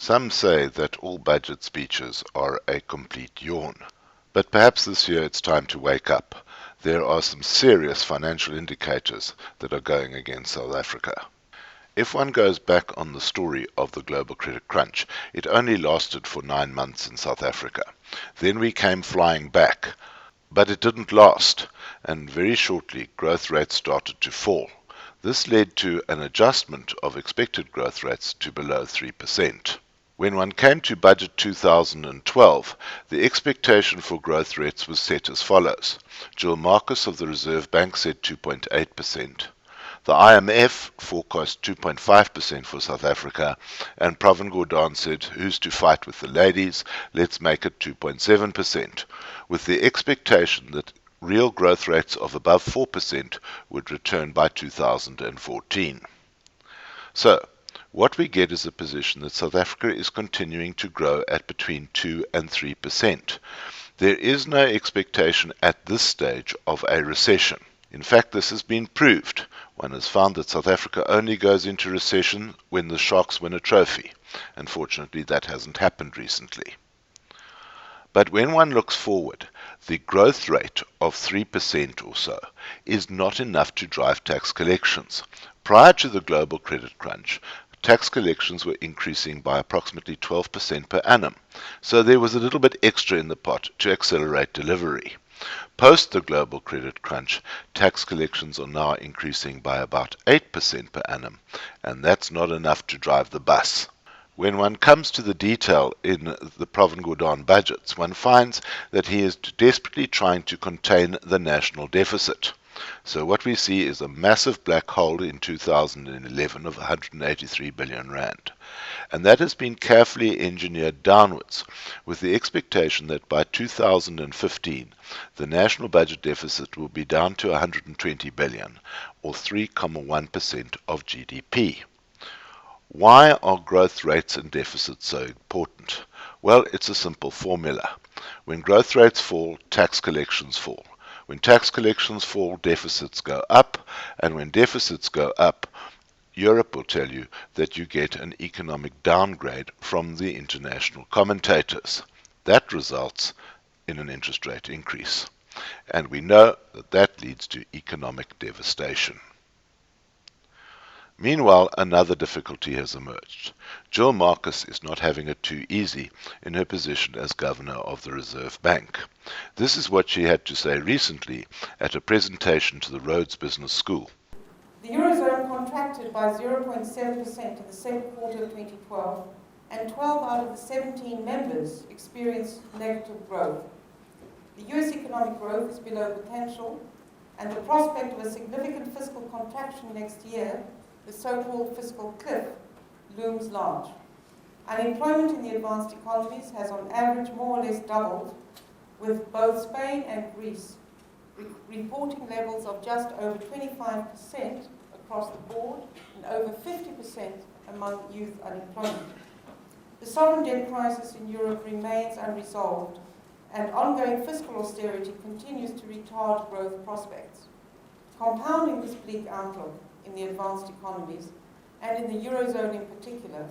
Some say that all budget speeches are a complete yawn. But perhaps this year it's time to wake up. There are some serious financial indicators that are going against South Africa. If one goes back on the story of the global credit crunch, it only lasted for 9 months in South Africa. Then we came flying back. But it didn't last, and very shortly growth rates started to fall. This led to an adjustment of expected growth rates to below 3%. When one came to budget 2012, the expectation for growth rates was set as follows. GILL Marcus of the Reserve Bank said 2.8%. The IMF forecast 2.5% for South Africa, and Pravin Gordhan said, who's to fight with the ladies, let's make it 2.7%, with the expectation that real growth rates of above 4% would return by 2014. So, what we get is a position that South Africa is continuing to grow at between 2 and 3%. There is no expectation at this stage of a recession. In fact, this has been proved. One has found that South Africa only goes into recession when the Sharks win a trophy. Unfortunately, that hasn't happened recently. But when one looks forward, the growth rate of 3% or so is not enough to drive tax collections. Prior to the global credit crunch, tax collections were increasing by approximately 12% per annum, so there was a little bit extra in the pot to accelerate delivery. Post the global credit crunch, tax collections are now increasing by about 8% per annum, and that's not enough to drive the bus. When one comes to the detail in the Pravin Gordhan budgets, one finds that he is desperately trying to contain the national deficit. So what we see is a massive black hole in 2011 of 183 billion rand. And that has been carefully engineered downwards, with the expectation that by 2015 the national budget deficit will be down to 120 billion, or 3.1% of GDP. Why are growth rates and deficits so important? Well, it's a simple formula. When growth rates fall, tax collections fall. When tax collections fall, deficits go up, and when deficits go up, Europe will tell you that you get an economic downgrade from the international commentators. That results in an interest rate increase. And we know that that leads to economic devastation. Meanwhile, another difficulty has emerged. GILL Marcus is not having it too easy in her position as Governor of the Reserve Bank. This is what she had to say recently at a presentation to the Rhodes Business School. The Eurozone contracted by 0.7% in the second quarter of 2012, and 12 out of the 17 members experienced negative growth. The US economic growth is below potential, and the prospect of a significant fiscal contraction next year, the so-called fiscal cliff, looms large. Unemployment in the advanced economies has on average more or less doubled, with both Spain and Greece reporting levels of just over 25% across the board and over 50% among youth unemployment. The sovereign debt crisis in Europe remains unresolved, and ongoing fiscal austerity continues to retard growth prospects. Compounding this bleak outlook in the advanced economies, and in the Eurozone in particular,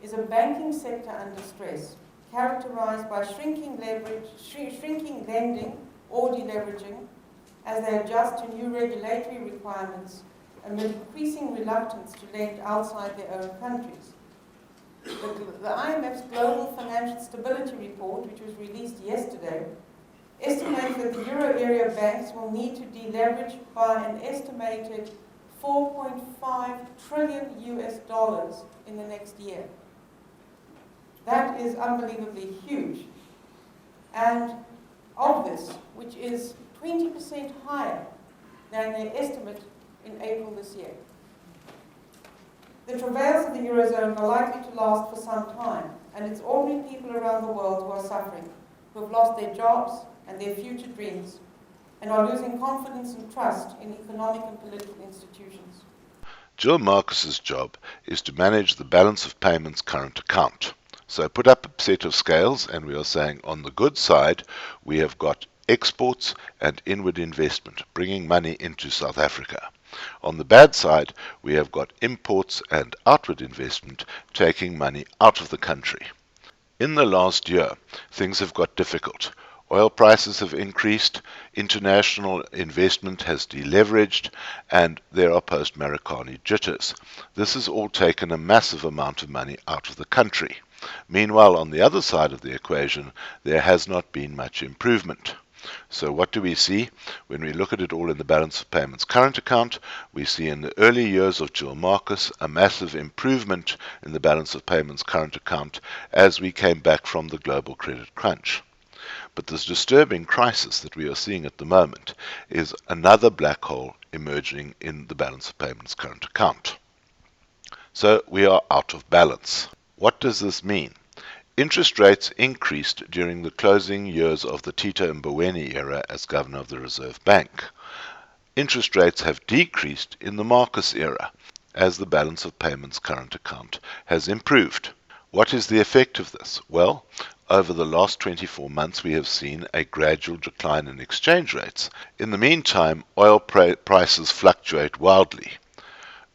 is a banking sector under stress, characterized by shrinking lending or deleveraging as they adjust to new regulatory requirements amid increasing reluctance to lend outside their own countries. The IMF's Global Financial Stability Report, which was released yesterday, estimates that the euro area banks will need to deleverage by an estimated $4.5 trillion in the next year. That is unbelievably huge. And of this, which is 20% higher than their estimate in April this year. The travails of the Eurozone are likely to last for some time, and it's ordinary people around the world who are suffering, who have lost their jobs and their future dreams, and are losing confidence and trust in economic and political institutions. GILL Marcus's job is to manage the balance of payments current account. So put up a set of scales, and we are saying on the good side, we have got exports and inward investment, bringing money into South Africa. On the bad side, we have got imports and outward investment taking money out of the country. In the last year, things have got difficult. Oil prices have increased, international investment has deleveraged, and there are post-Marikani jitters. This has all taken a massive amount of money out of the country. Meanwhile, on the other side of the equation, there has not been much improvement. So what do we see? When we look at it all in the balance of payments current account, we see in the early years of GILL Marcus a massive improvement in the balance of payments current account as we came back from the global credit crunch. But this disturbing crisis that we are seeing at the moment is another black hole emerging in the balance of payments current account. So we are out of balance. What does this mean? Interest rates increased during the closing years of the Tito Mboweni era as Governor of the Reserve Bank. Interest rates have decreased in the Marcus era as the balance of payments current account has improved. What is the effect of this? Well, over the last 24 months we have seen a gradual decline in exchange rates. In the meantime, oil prices fluctuate wildly.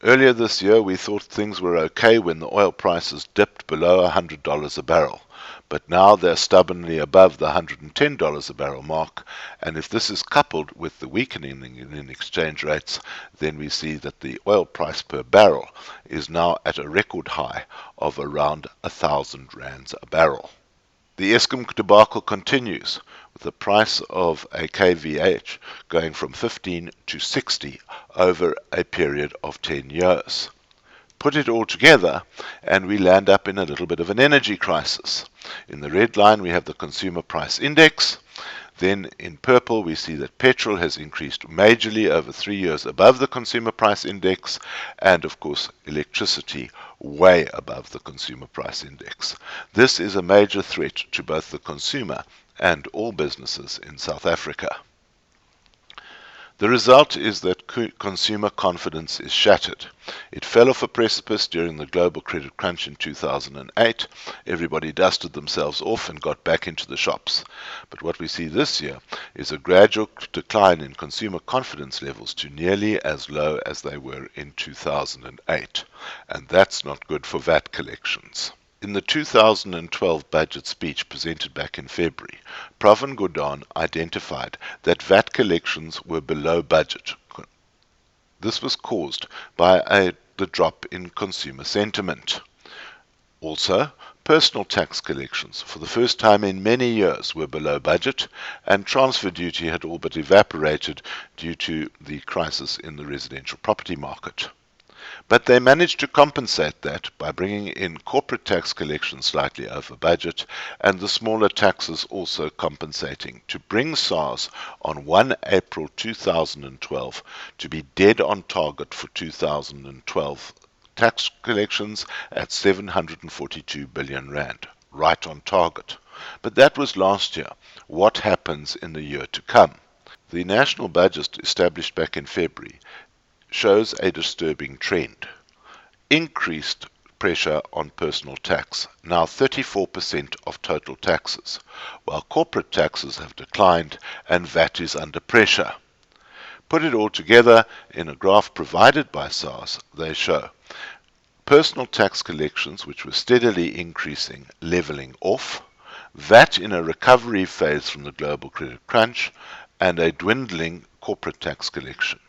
Earlier this year, we thought things were okay when the oil prices dipped below $100 a barrel, but now they're stubbornly above the $110 a barrel mark, and if this is coupled with the weakening in exchange rates, then we see that the oil price per barrel is now at a record high of around 1,000 rands a barrel. The Eskom debacle continues, with the price of a kVH going from 15 to 60 over a period of 10 years. Put it all together, and we land up in a little bit of an energy crisis. In the red line, we have the consumer price index. Then in purple, we see that petrol has increased majorly over 3 years above the consumer price index, and of course electricity way above the consumer price index. This is a major threat to both the consumer and all businesses in South Africa. The result is that consumer confidence is shattered. It fell off a precipice during the global credit crunch in 2008. Everybody dusted themselves off and got back into the shops. But what we see this year is a gradual decline in consumer confidence levels to nearly as low as they were in 2008. And that's not good for VAT collections. In the 2012 budget speech presented back in February, Pravin Gordhan identified that VAT collections were below budget. This was caused by the drop in consumer sentiment. Also, personal tax collections, for the first time in many years, were below budget, and transfer duty had all but evaporated due to the crisis in the residential property market. But they managed to compensate that by bringing in corporate tax collections slightly over budget, and the smaller taxes also compensating to bring SARS on 1 April 2012 to be dead on target for 2012 tax collections at 742 billion rand, right on target. But that was last year. What happens in the year to come? The national budget established back in February shows a disturbing trend. Increased pressure on personal tax, now 34% of total taxes, while corporate taxes have declined and VAT is under pressure. Put it all together in a graph provided by SARS, they show personal tax collections, which were steadily increasing, leveling off, VAT in a recovery phase from the global credit crunch, and a dwindling corporate tax collection.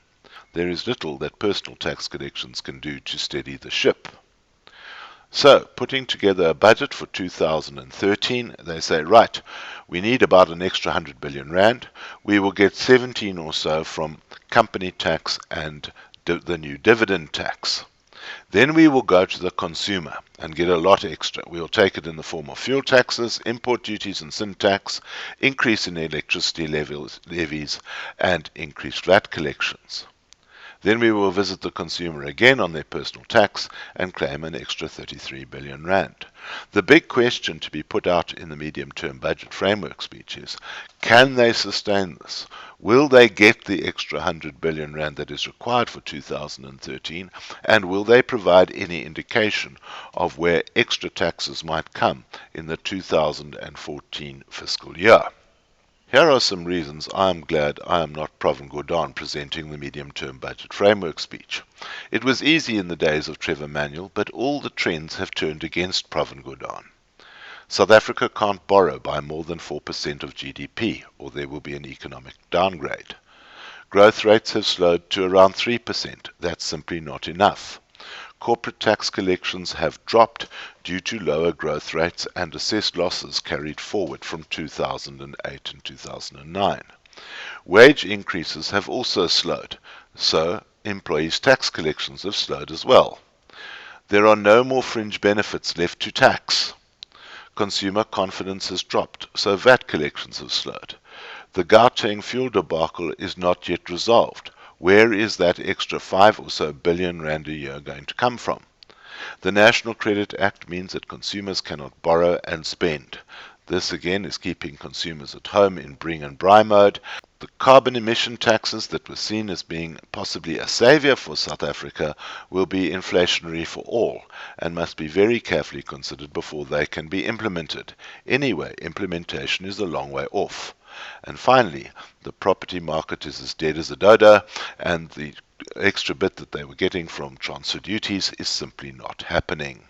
There is little that personal tax collections can do to steady the ship. So, putting together a budget for 2013, they say, right, we need about an extra 100 billion rand. We will get 17 or so from company tax and the new dividend tax. Then we will go to the consumer and get a lot extra. We will take it in the form of fuel taxes, import duties and sin tax, increase in electricity levies, and increased VAT collections. Then we will visit the consumer again on their personal tax and claim an extra 33 billion rand. The big question to be put out in the medium-term budget framework speech is, can they sustain this? Will they get the extra 100 billion rand that is required for 2013? And will they provide any indication of where extra taxes might come in the 2014 fiscal year? Here are some reasons I am glad I am not Pravin Gordhan presenting the medium-term budget framework speech. It was easy in the days of Trevor Manuel, but all the trends have turned against Pravin Gordhan. South Africa can't borrow by more than 4% of GDP, or there will be an economic downgrade. Growth rates have slowed to around 3%. That's simply not enough. Corporate tax collections have dropped due to lower growth rates and assessed losses carried forward from 2008 and 2009. Wage increases have also slowed, so employees' tax collections have slowed as well. There are no more fringe benefits left to tax. Consumer confidence has dropped, so VAT collections have slowed. The Gauteng fuel debacle is not yet resolved. Where is that extra 5 or so billion rand a year going to come from? The National Credit Act means that consumers cannot borrow and spend. This again is keeping consumers at home in bring and buy mode. The carbon emission taxes that were seen as being possibly a saviour for South Africa will be inflationary for all and must be very carefully considered before they can be implemented. Anyway, implementation is a long way off. And finally, the property market is as dead as a dodo, and the extra bit that they were getting from transfer duties is simply not happening.